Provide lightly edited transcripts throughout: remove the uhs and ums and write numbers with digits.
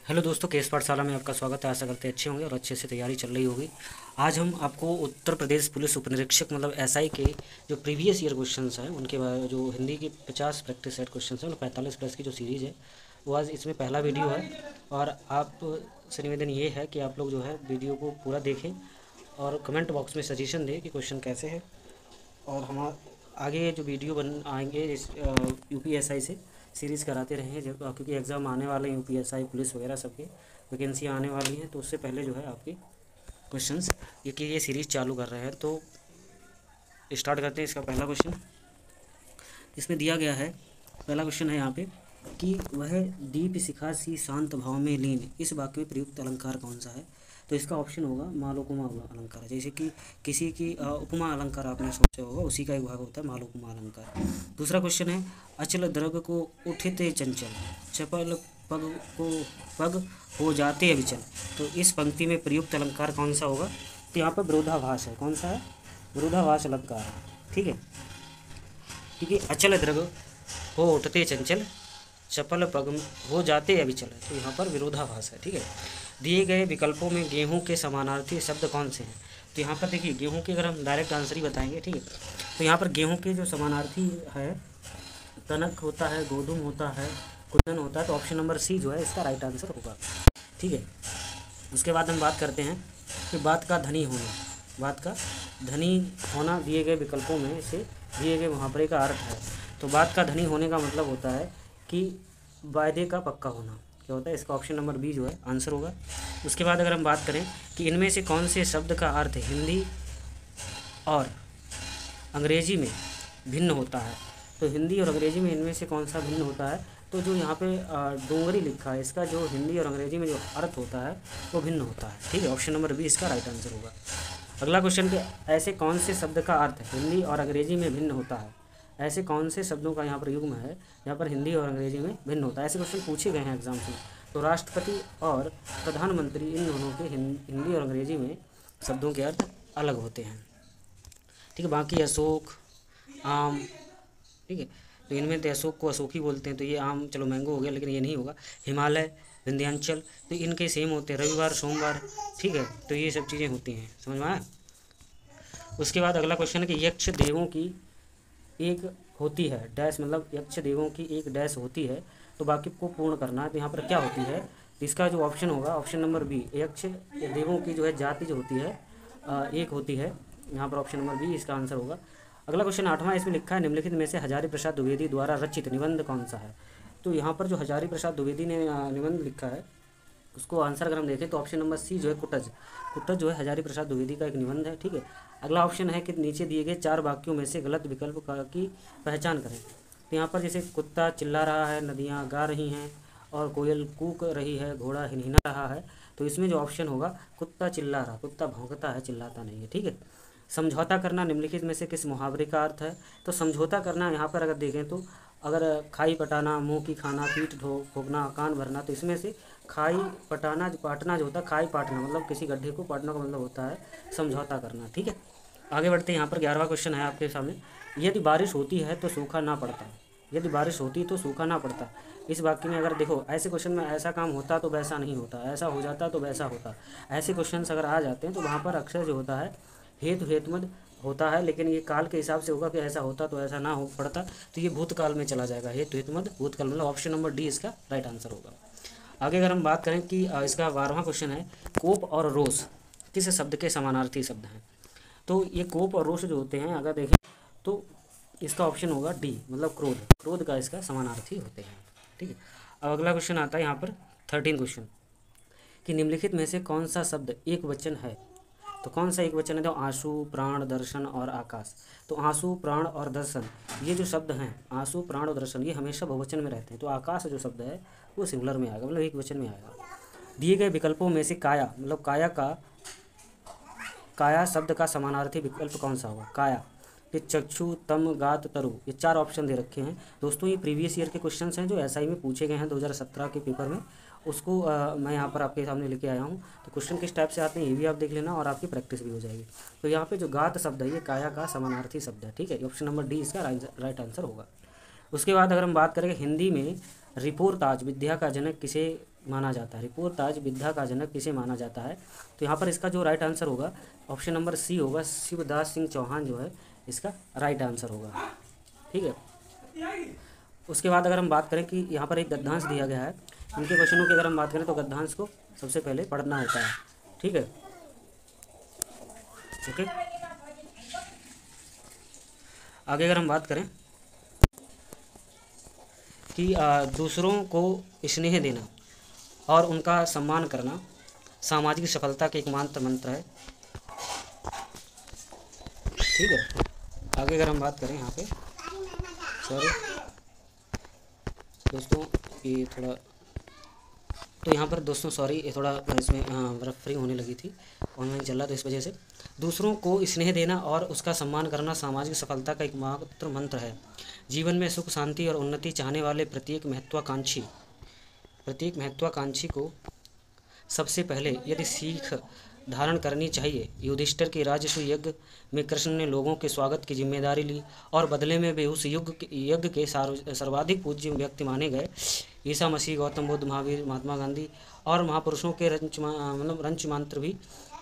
Hello दोस्तों, case पाठशाला में आपका स्वागत है। आशा करते हैं अच्छे होंगे और अच्छे से तैयारी चल रही होगी। आज हम आपको उत्तर प्रदेश पुलिस उपनिरीक्षक मतलब एसआई के जो प्रीवियस ईयर क्वेश्चंस हैं उनके जो हिंदी की 50 प्रैक्टिस सेट क्वेश्चंस हैं और 45 प्लस की जो सीरीज़ है वो आज इसमें पहला वीडियो है। और आप से निवेदन ये है कि आप लोग जो है वीडियो को पूरा देखें और कमेंट बॉक्स में सजेशन दें कि क्वेश्चन कैसे है। और हम आगे जो वीडियो बन आएंगे इस यूपीएसआई से सीरीज़ कराते रहेंगे, जब क्योंकि एग्ज़ाम आने वाले हैं, यूपीएसआई पुलिस वगैरह सबके वैकेंसी आने वाली हैं, तो उससे पहले जो है आपके क्वेश्चंस ये सीरीज़ चालू कर रहे हैं। तो स्टार्ट करते हैं। इसका पहला क्वेश्चन इसमें दिया गया है। पहला क्वेश्चन है यहाँ पे कि वह दीप शिखा सी शांत भाव में लीन, इस वाक्य में प्रयुक्त अलंकार कौन सा है? तो इसका ऑप्शन होगा मालोपमा अलंकार। जैसे कि किसी की उपमा अलंकार आपने सोचा होगा, उसी का एक भाग होता है मालोपमा अलंकार। दूसरा क्वेश्चन है अचल द्रग को उठते चंचल, चपल पग को पग हो जाते अविचल, तो इस पंक्ति में प्रयुक्त अलंकार कौन सा होगा? तो यहाँ पर विरोधाभास है। कौन सा है? विरोधाभास अलंकार है। ठीक है, क्योंकि अचल द्रग हो उठते चंचल, चपल पग हो जाते अविचल है, तो यहाँ पर विरोधाभास है। ठीक है, दिए गए विकल्पों में गेहूं के समानार्थी शब्द कौन से हैं? तो यहाँ पर देखिए गेहूं के अगर हम डायरेक्ट आंसर ही बताएंगे, ठीक है, तो यहाँ पर गेहूं के जो समानार्थी है कनक होता है, गोधूम होता है, कुंदन होता है, तो ऑप्शन नंबर सी जो है इसका राइट आंसर होगा। ठीक है, उसके बाद हम बात करते हैं कि बात का धनी होना। बात का धनी होना दिए गए विकल्पों में से दिए गए मुहावरे का अर्थ है। तो बात का धनी होने का मतलब होता है कि वायदे का पक्का होना। क्या होता है? इसका ऑप्शन नंबर बी जो है आंसर होगा। उसके बाद अगर हम बात करें कि इनमें से कौन से शब्द का अर्थ हिंदी और अंग्रेजी में भिन्न होता है, तो हिंदी और अंग्रेजी में इनमें से कौन सा भिन्न होता है? तो जो यहाँ पे डोंगरी लिखा है, इसका जो हिंदी और अंग्रेजी में जो अर्थ होता है वो भिन्न होता है। ठीक है, ऑप्शन नंबर बी इसका राइट आंसर होगा। अगला क्वेश्चन के ऐसे कौन से शब्द का अर्थ हिंदी और अंग्रेजी में भिन्न होता है? ऐसे कौन से शब्दों का यहाँ पर युग्म है यहाँ पर हिंदी और अंग्रेजी में भिन्न होता है? ऐसे क्वेश्चन पूछे गए हैं एग्जाम्स में। तो राष्ट्रपति और प्रधानमंत्री, इन दोनों के हिंदी और अंग्रेजी में शब्दों के अर्थ अलग होते हैं। ठीक है, बाकी अशोक, आम, ठीक है, तो इनमें तो अशोक को अशोकी बोलते हैं, तो ये आम चलो मैंगो हो गया, लेकिन ये नहीं होगा। हिमालय, विंध्याचल, तो इनके सेम होते हैं, रविवार, सोमवार। ठीक है, तो ये सब चीज़ें होती हैं, समझ में आया? उसके बाद अगला क्वेश्चन है कि यक्ष देवों की एक होती है डैश, मतलब यक्ष देवों की एक डैश होती है, तो वाक्य को पूर्ण करना है। तो यहाँ पर क्या होती है? तो इसका जो ऑप्शन होगा ऑप्शन नंबर बी, यक्ष देवों की जो है जाति जो होती है एक होती है। यहाँ पर ऑप्शन नंबर बी इसका आंसर होगा। अगला क्वेश्चन 8वां, इसमें लिखा है निम्नलिखित में से हजारी प्रसाद द्विवेदी द्वारा रचित निबंध कौन सा है? तो यहाँ पर जो हजारी प्रसाद द्विवेदी ने निबंध लिखा है उसको आंसर अगर हम देखें तो ऑप्शन नंबर सी जो है कुटज। कुटज जो है हजारी प्रसाद द्विवेदी का एक निबंध है। ठीक है, अगला ऑप्शन है कि नीचे दिए गए 4 वाक्यों में से गलत विकल्प की पहचान करें। तो यहाँ पर जैसे कुत्ता चिल्ला रहा है, नदियाँ गा रही हैं और कोयल कूक रही है, घोड़ा हिनहिना रहा है, तो इसमें जो ऑप्शन होगा कुत्ता चिल्ला रहा, कुत्ता भौंकता है, चिल्लाता नहीं है। ठीक है, समझौता करना निम्नलिखित में से किस मुहावरे का अर्थ है? तो समझौता करना यहाँ पर अगर देखें तो अगर खाई पटाना, मुंह की खाना, पीठ ठोकना, कान भरना, तो इसमें से खाई पटाना पाटना जो होता है, खाई पाटना मतलब किसी गड्ढे को पाटना का मतलब होता है समझौता करना। ठीक है, आगे बढ़ते हैं। यहाँ पर 11वां क्वेश्चन है आपके सामने, यदि बारिश होती है तो सूखा ना पड़ता। यदि बारिश होती तो सूखा ना पड़ता, इस वाक्य में अगर देखो ऐसे क्वेश्चन में ऐसा काम होता तो वैसा नहीं होता, ऐसा हो जाता तो वैसा होता, ऐसे क्वेश्चन अगर आ जाते हैं तो वहाँ पर अक्सर जो होता है हेतु हेतुमद होता है, लेकिन ये काल के हिसाब से होगा कि ऐसा होता तो ऐसा ना हो पड़ता, तो ये भूतकाल में चला जाएगा। हेतु हेतुमद भूतकाल, मतलब ऑप्शन नंबर डी इसका राइट आंसर होगा। आगे अगर हम बात करें कि इसका 12वां क्वेश्चन है कोप और रोष किस शब्द के समानार्थी शब्द हैं? तो ये कोप और रोष जो होते हैं अगर देखें तो इसका ऑप्शन होगा डी, मतलब क्रोध। क्रोध का इसका समानार्थी होते हैं। ठीक है, अब अगला क्वेश्चन आता है यहाँ पर 13 क्वेश्चन कि निम्नलिखित में से कौन सा शब्द एक वचन है? तो कौन सा एक वचन है? तो आंसू, प्राण, दर्शन और आकाश। तो आंसू, प्राण और दर्शन ये जो शब्द हैं, आंसू, प्राण और दर्शन, ये हमेशा बहुवचन में रहते हैं। तो आकाश जो शब्द है वो सिंगुलर में आएगा, मतलब एक वचन में आएगा। दिए गए विकल्पों में से काया, मतलब काया शब्द का समानार्थी विकल्प कौन सा होगा? काया, ये चक्षु, तम, गात, तरु, ये 4 ऑप्शन दे रखे हैं। दोस्तों ये प्रीवियस ईयर के क्वेश्चंस हैं जो एसआई में पूछे गए हैं 2017 के पेपर में, उसको मैं यहाँ पर आपके सामने लेके आया हूँ। तो क्वेश्चन किस टाइप से आते हैं ये भी आप देख लेना और आपकी प्रैक्टिस भी हो जाएगी। तो यहाँ पे जो गात शब्द है ये काया का समानार्थी शब्द है। ठीक है, ऑप्शन नंबर डी इसका राइट आंसर होगा। उसके बाद अगर हम बात करें हिंदी में रिपोर्ताज विद्या का जनक किसे माना जाता है? रिपोर्ताज विद्या का जनक किसे माना जाता है? तो यहाँ पर इसका जो राइट आंसर होगा ऑप्शन नंबर सी होगा, शिवदास सिंह चौहान जो है इसका राइट आंसर होगा। ठीक है, उसके बाद अगर हम बात करें कि यहाँ पर एक गद्यांश दिया गया है, इनके क्वेश्चनों की अगर हम बात करें तो गद्यांश को सबसे पहले पढ़ना होता है। ठीक है, ओके। आगे अगर हम बात करें कि दूसरों को स्नेह देना और उनका सम्मान करना सामाजिक सफलता के एकमात्र मंत्र है। ठीक है, आगे अगर हम बात करें यहाँ पे, सॉरी दोस्तों ये थोड़ा, तो यहाँ पर दोस्तों सॉरी ये थोड़ा इसमें रेफरिंग होने लगी थी, ऑनलाइन चल रहा तो इस वजह से। दूसरों को स्नेह देना और उसका सम्मान करना सामाजिक सफलता का एकमात्र मंत्र है। जीवन में सुख शांति और उन्नति चाहने वाले प्रत्येक महत्वाकांक्षी को सबसे पहले यदि सीख धारण करनी चाहिए। युधिष्ठिर के राजसूय यज्ञ में कृष्ण ने लोगों के स्वागत की जिम्मेदारी ली और बदले में वे उस यज्ञ के सर्वाधिक पूज्य व्यक्ति माने गए। ईसा मसीह, गौतम बुद्ध, महावीर, महात्मा गांधी और महापुरुषों के रंच मंत्र भी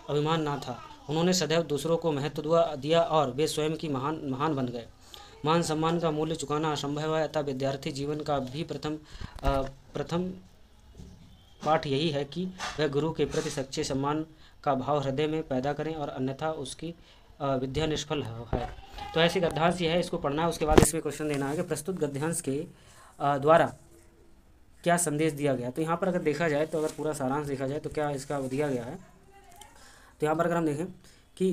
अभिमान ना था। उन्होंने सदैव दूसरों को महत्व दिया और वे स्वयं की महान बन गए। मान सम्मान का मूल्य चुकाना असंभव है, अतः विद्यार्थी जीवन का भी प्रथम पाठ यही है कि वह गुरु के प्रति सच्चे सम्मान का भाव हृदय में पैदा करें और अन्यथा उसकी विद्या निष्फल है। तो ऐसे गद्यांश ये है, इसको पढ़ना है। उसके बाद इसमें क्वेश्चन देना है कि प्रस्तुत गद्यांश के द्वारा क्या संदेश दिया गया। तो यहाँ पर अगर देखा जाए, तो अगर पूरा सारांश देखा जाए तो क्या इसका दिया गया है। तो यहाँ पर अगर हम देखें कि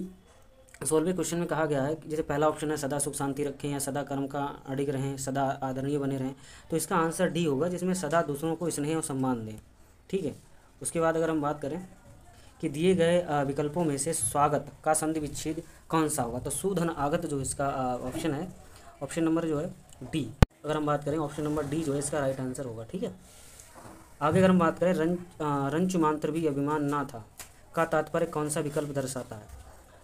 16वें क्वेश्चन में कहा गया है कि जैसे पहला ऑप्शन है सदा सुख शांति रखें या सदा कर्म का अडिग रहें, सदा आदरणीय बने रहें, तो इसका आंसर डी होगा, जिसमें सदा दूसरों को स्नेह और सम्मान दें। ठीक है, उसके बाद अगर हम बात करें कि दिए गए विकल्पों में से स्वागत का संधि विच्छेद कौन सा होगा, तो सुधन आगत जो इसका ऑप्शन है, ऑप्शन नंबर जो है डी। अगर हम बात करें ऑप्शन नंबर डी जो है इसका राइट आंसर होगा। ठीक है, आगे अगर हम बात करें रंच मांत्र भी अभिमान ना था का तात्पर्य कौन सा विकल्प दर्शाता है।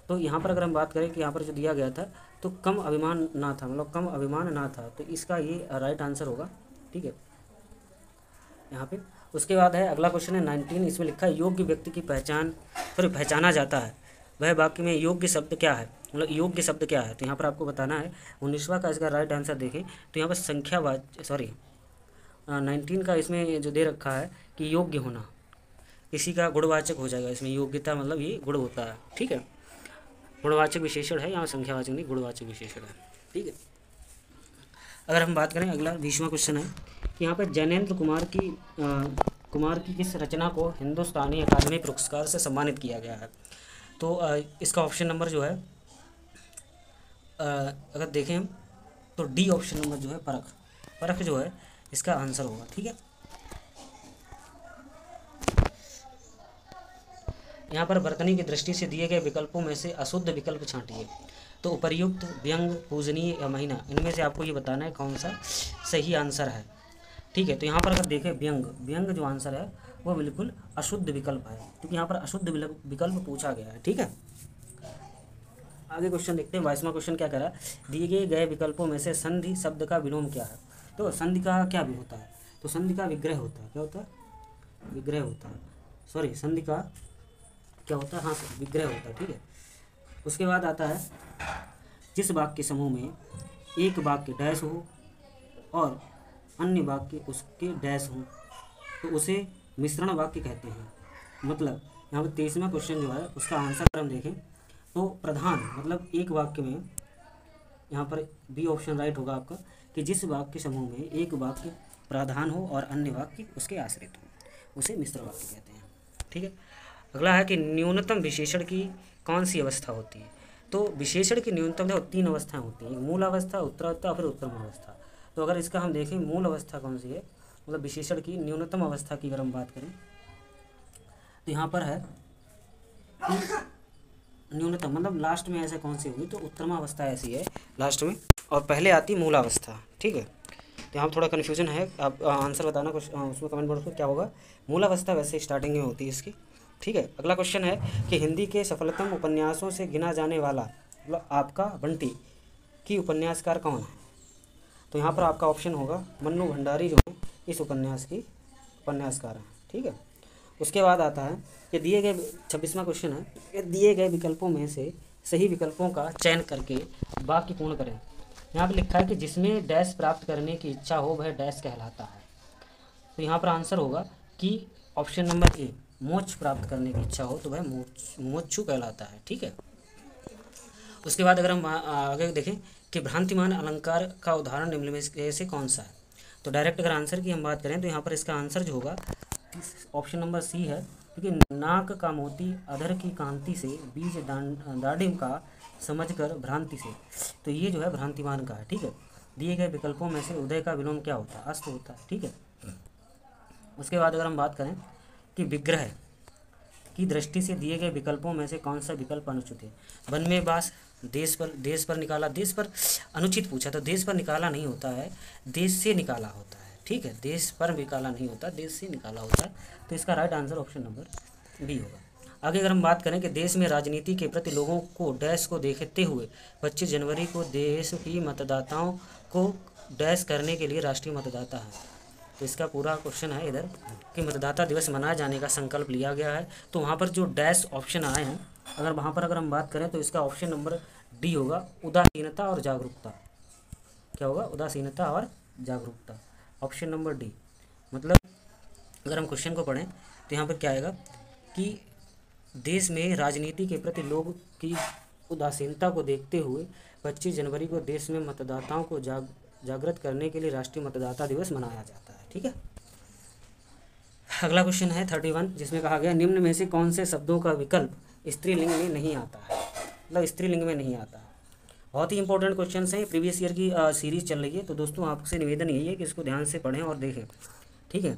तो यहाँ पर अगर हम बात करें कि यहाँ पर जो दिया गया था तो कम अभिमान ना था, मतलब कम अभिमान ना था, तो इसका ये राइट आंसर होगा। ठीक है, यहाँ पे उसके बाद है अगला क्वेश्चन है 19, इसमें लिखा है योग्य व्यक्ति की पहचाना जाता है, वह वाक्य में योग्य शब्द क्या है, मतलब योग्य शब्द क्या है। तो यहाँ पर आपको बताना है। 19वां का इसका राइट आंसर देखें तो यहाँ पर संख्यावाचक 19 का इसमें जो दे रखा है कि योग्य होना किसी का गुणवाचक हो जाएगा। इसमें योग्यता मतलब ये गुण होता है। ठीक है, गुणवाचक विशेषण है, यहाँ संख्यावाचक नहीं गुणवाचक विशेषण है। ठीक है, अगर हम बात करें अगला 20वां क्वेश्चन है कि यहाँ पर जैनेन्द्र कुमार की किस रचना को हिंदुस्तानी अकादमी पुरस्कार से सम्मानित किया गया है। तो इसका ऑप्शन नंबर जो है अगर देखें हम तो डी ऑप्शन नंबर जो है परख जो है इसका आंसर होगा। ठीक है, यहाँ पर वर्तनी की दृष्टि से दिए गए विकल्पों में से अशुद्ध विकल्प छांटिए। तो उपर्युक्त, व्यंग, पूजनीय या महीना, इनमें से आपको ये बताना है कौन सा सही आंसर है। ठीक है, तो यहाँ पर अगर देखें व्यंग जो आंसर है वो बिल्कुल अशुद्ध विकल्प है, क्योंकि यहाँ पर अशुद्ध विकल्प पूछा गया है। ठीक है, आगे क्वेश्चन देखते हैं। 22वां क्वेश्चन क्या कह रहा है, दिए गए विकल्पों में से संधि शब्द का विलोम क्या है। तो संधि का क्या भी होता है, तो संधि का विग्रह होता है। क्या होता है, विग्रह होता है, सॉरी संधि का क्या होता है, हाँ विग्रह होता है। ठीक है, उसके बाद आता है जिस वाक्य समूह में एक वाक्य डैश हो और अन्य वाक्य उसके डैश हो तो उसे मिश्रण वाक्य कहते हैं। मतलब यहाँ पर 23वां क्वेश्चन जो है उसका आंसर हम देखें तो प्रधान मतलब एक वाक्य में, यहाँ पर बी ऑप्शन राइट होगा आपका, कि जिस वाक्य समूह में एक वाक्य प्रधान हो और अन्य वाक्य उसके आश्रित हो उसे मिश्र वाक्य कहते हैं। ठीक है, अगला है कि न्यूनतम विशेषण की कौन सी अवस्था होती है। तो विशेषण की न्यूनतम 3 अवस्थाएं होती हैं, मूल अवस्था, उत्तरावस्था, फिर उत्तम अवस्था। तो अगर इसका हम देखें मूल अवस्था कौन सी है, मतलब विशेषण की न्यूनतम अवस्था की अगर हम बात करें तो यहाँ पर है न्यूनतम मतलब लास्ट में ऐसा कौन सी होगी, तो उत्तम अवस्था ऐसी है लास्ट में और पहले आती मूलावस्था। ठीक है, तो यहाँ थोड़ा कन्फ्यूजन है, आप आंसर बताना कुछ उसमें कमेंट बॉक्स में क्या होगा। मूलावस्था वैसे स्टार्टिंग में होती है इसकी। ठीक है, अगला क्वेश्चन है कि हिंदी के सफलतम उपन्यासों से गिना जाने वाला मतलब आपका बंटी की उपन्यासकार कौन है। तो यहाँ पर आपका ऑप्शन होगा मन्नू भंडारी जो है इस उपन्यास की उपन्यासकार हैं। ठीक है, उसके बाद आता है कि दिए गए 26वां क्वेश्चन है कि दिए गए विकल्पों में से सही विकल्पों का चयन करके वाक्य पूर्ण करें। यहाँ पर लिखा है कि जिसमें डैश प्राप्त करने की इच्छा हो वह डैश कहलाता है। तो यहाँ पर आंसर होगा कि ऑप्शन नंबर ए, मोक्ष प्राप्त करने की इच्छा हो तो वह मोक्षु कहलाता है। ठीक है, उसके बाद अगर हम आगे देखें कि भ्रांतिमान अलंकार का उदाहरण निम्न में से कौन सा है, तो डायरेक्ट अगर आंसर की हम बात करें तो यहाँ पर इसका आंसर जो होगा ऑप्शन नंबर सी है, क्योंकि नाक का मोती अधर की कांति से बीज दाढ़िम का समझकर भ्रांति से, तो ये जो है भ्रांतिमान का है। ठीक है, दिए गए विकल्पों में से उदय का विलोम क्या होता है, अस्त होता है। ठीक है, उसके बाद अगर हम बात करें कि विग्रह की दृष्टि से दिए गए विकल्पों में से कौन सा विकल्प अनुचित है। वन में वास, देश पर निकाला, देश पर अनुचित पूछा तो देश पर निकाला नहीं होता है, देश से निकाला होता है। ठीक है, देश पर निकाला नहीं होता, देश से निकाला होता है। तो इसका right answer option number B होगा। आगे अगर हम बात करें कि देश में राजनीति के प्रति लोगों को डैश को देखते हुए 25 जनवरी को देश की मतदाताओं को डैश करने के लिए राष्ट्रीय मतदाता है। तो इसका पूरा क्वेश्चन है इधर कि मतदाता दिवस मनाए जाने का संकल्प लिया गया है। तो वहाँ पर जो डैश ऑप्शन आए हैं, अगर वहाँ पर अगर हम बात करें तो इसका ऑप्शन नंबर डी होगा, उदासीनता और जागरूकता। क्या होगा, उदासीनता और जागरूकता, ऑप्शन नंबर डी। मतलब अगर हम क्वेश्चन को पढ़ें तो यहाँ पर क्या आएगा कि देश में राजनीति के प्रति लोग की उदासीनता को देखते हुए 25 जनवरी को देश में मतदाताओं को जागृत करने के लिए राष्ट्रीय मतदाता दिवस मनाया जाता है। ठीक है, अगला क्वेश्चन है 31, जिसमें कहा गया निम्न में से कौन से शब्दों का विकल्प स्त्रीलिंग में नहीं आता है, मतलब स्त्रीलिंग में नहीं आता है। बहुत ही इंपॉर्टेंट क्वेश्चन हैं, प्रीवियस ईयर की सीरीज चल रही है। तो दोस्तों आपसे निवेदन यही है कि इसको ध्यान से पढ़ें और देखें। ठीक है,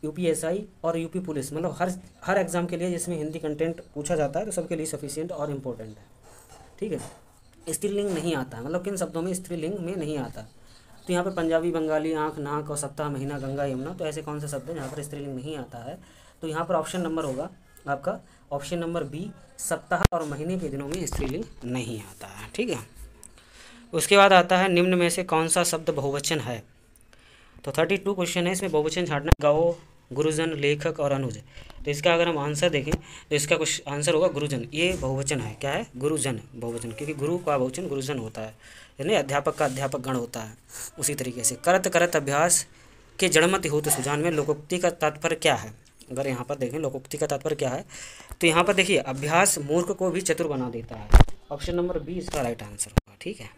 यूपीएसआई और यूपी पुलिस, मतलब हर एग्जाम के लिए जिसमें हिंदी कंटेंट पूछा जाता है तो सबके लिए सफिशिएंट और इम्पोर्टेंट है। ठीक है, स्त्रीलिंग नहीं आता है, मतलब किन शब्दों में स्त्रीलिंग में नहीं आता। तो यहाँ पर पंजाबी, बंगाली, आँख, नाक और सप्ताह, महीना, गंगा, यमुना, तो ऐसे कौन से शब्द हैं जहाँ पर स्त्रीलिंग नहीं आता है। तो यहाँ पर ऑप्शन नंबर होगा आपका ऑप्शन नंबर बी, सप्ताह और महीने के दिनों में स्त्रीलिंग नहीं आता है। ठीक है, उसके बाद आता है निम्न में से कौन सा शब्द बहुवचन है। तो 32 क्वेश्चन है, इसमें बहुवचन छाटना, गाओ, गुरुजन, लेखक और अनुज। तो इसका अगर हम आंसर देखें तो इसका कुछ आंसर होगा गुरुजन। ये बहुवचन है, क्या है, गुरुजन बहुवचन, क्योंकि गुरु का बहुवचन गुरुजन होता है, यानी अध्यापक का अध्यापक गण होता है। उसी तरीके से करत करत अभ्यास के जड़मति होत सुजान में लोकोक्ति का तात्पर्य क्या है। अगर यहाँ पर देखें लोकोक्ति का तात्पर्य क्या है, तो यहाँ पर देखिए अभ्यास मूर्ख को भी चतुर बना देता है। ऑप्शन नंबर बी इसका राइट आंसर होगा। ठीक है,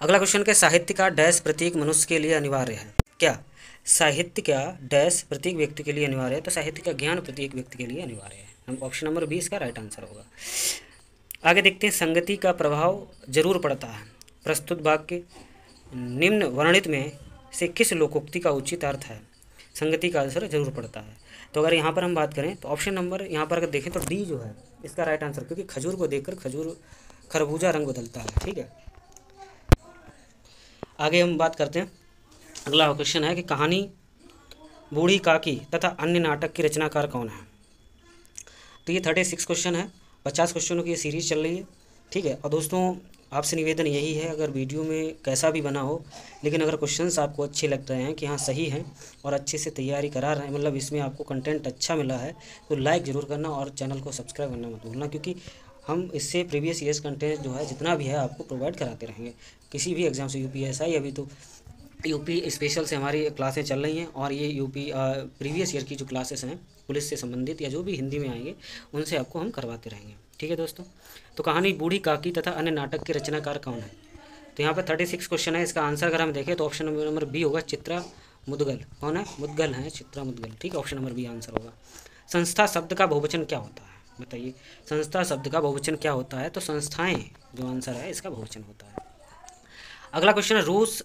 अगला क्वेश्चन के साहित्य का डैश प्रत्येक मनुष्य के लिए अनिवार्य है। क्या साहित्य का डैश प्रत्येक व्यक्ति के लिए अनिवार्य है, तो साहित्य का ज्ञान प्रत्येक व्यक्ति के लिए अनिवार्य है। ऑप्शन नंबर 20 इसका राइट आंसर होगा। आगे देखते हैं संगति का प्रभाव जरूर पड़ता है। प्रस्तुत वाक्य निम्न वर्णित में से किस लोकोक्ति का उचित अर्थ है। संगति का असर जरूर पड़ता है, तो अगर यहाँ पर हम बात करें तो ऑप्शन नंबर यहाँ पर अगर देखें तो डी जो है इसका राइट आंसर, क्योंकि खजूर को देखकर खरबूजा रंग बदलता है। ठीक है, आगे हम बात करते हैं। अगला क्वेश्चन है कि कहानी बूढ़ी काकी तथा अन्य नाटक की रचनाकार कौन है। तो ये 36 क्वेश्चन है, 50 क्वेश्चनों की ये सीरीज चल रही है। ठीक है, और दोस्तों आपसे निवेदन यही है, अगर वीडियो में कैसा भी बना हो, लेकिन अगर क्वेश्चंस आपको अच्छे लग रहे हैं कि हाँ सही हैं और अच्छे से तैयारी करा रहे हैं, मतलब इसमें आपको कंटेंट अच्छा मिला है, तो लाइक ज़रूर करना और चैनल को सब्सक्राइब करना मत भूलना, क्योंकि हम इससे प्रीवियस ईयर्स कंटेंट जो है जितना भी है आपको प्रोवाइड कराते रहेंगे किसी भी एग्ज़ाम से। यूपीएसआई, अभी तो यूपी स्पेशल से हमारी क्लासें चल रही हैं, और ये यूपी प्रीवियस ईयर की जो क्लासेस हैं पुलिस से संबंधित या जो भी हिंदी में आएंगे उनसे आपको हम करवाते रहेंगे। ठीक है दोस्तों, तो कहानी बूढ़ी काकी तथा अन्य नाटक के रचनाकार कौन है। तो यहाँ पर 36 क्वेश्चन है, इसका आंसर अगर हम देखें तो ऑप्शन नंबर बी होगा, चित्रा मुदगल। कौन है, मुदगल है, चित्रा मुदगल। ठीक है, ऑप्शन नंबर बी आंसर होगा। संस्था शब्द का बहुवचन क्या होता है, बताइए। संस्था शब्द का बहुवचन क्या होता है, तो संस्थाएं जो आंसर है इसका बहुवचन होता है। अगला क्वेश्चन है रूस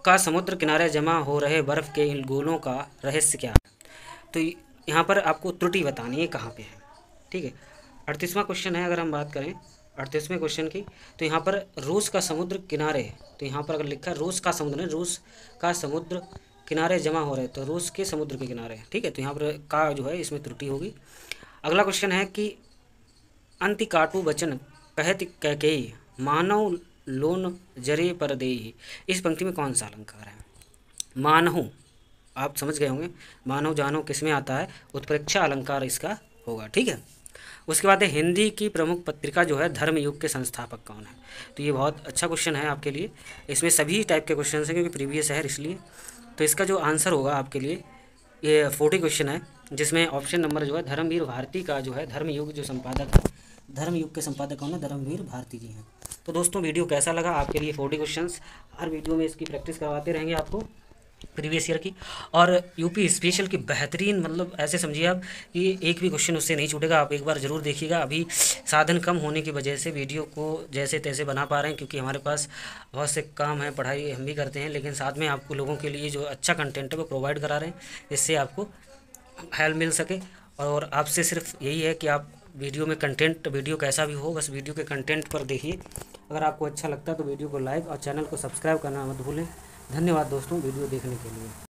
का समुद्र किनारे जमा हो रहे बर्फ़ के इन गोलों का रहस्य क्या है। तो यहाँ पर आपको त्रुटि बतानी है कहाँ पे है। ठीक है, 38वां क्वेश्चन है, अगर हम बात करें 38वें क्वेश्चन की, तो यहाँ पर रूस का समुद्र किनारे, तो यहाँ पर अगर लिखा है रूस का समुद्र, रूस का समुद्र किनारे जमा हो रहे, तो रूस के समुद्र के किनारे। ठीक है, तो यहाँ पर का जो है इसमें त्रुटि होगी। अगला क्वेश्चन है कि अंति काटू बचन कहत कैकेयी मानव लोन जरे पर देई, इस पंक्ति में कौन सा अलंकार है। मानहु, आप समझ गए होंगे, मानव जानो किस में आता है, उत्प्रेक्षा अलंकार इसका होगा, ठीक है। उसके बाद है हिंदी की प्रमुख पत्रिका जो है धर्मयुग के संस्थापक कौन है। तो ये बहुत अच्छा क्वेश्चन है आपके लिए, इसमें सभी टाइप के क्वेश्चन हैं क्योंकि प्रीवियस है इसलिए। तो इसका जो आंसर होगा आपके लिए ये 40 क्वेश्चन है, जिसमें ऑप्शन नंबर जो है धर्मवीर भारती का जो है धर्मयुग जो संपादक है, धर्मयुग के संपादक कौन है, धर्मवीर भारती जी हैं। तो दोस्तों वीडियो कैसा लगा, आपके लिए 40 क्वेश्चंस हर वीडियो में इसकी प्रैक्टिस करवाते रहेंगे आपको प्रीवियस ईयर की। और यूपी स्पेशल की बेहतरीन, मतलब ऐसे समझिए आप कि एक भी क्वेश्चन उससे नहीं छूटेगा, आप एक बार ज़रूर देखिएगा। अभी साधन कम होने की वजह से वीडियो को जैसे तैसे बना पा रहे हैं, क्योंकि हमारे पास बहुत से काम है, पढ़ाई हम भी करते हैं, लेकिन साथ में आपको लोगों के लिए जो अच्छा कंटेंट है वो प्रोवाइड करा रहे हैं, इससे आपको हेल्प मिल सके। और आपसे सिर्फ यही है कि आप वीडियो में कंटेंट, वीडियो कैसा भी हो, बस वीडियो के कंटेंट पर देखिए। अगर आपको अच्छा लगता है तो वीडियो को लाइक और चैनल को सब्सक्राइब करना मत भूलें। धन्यवाद दोस्तों वीडियो देखने के लिए।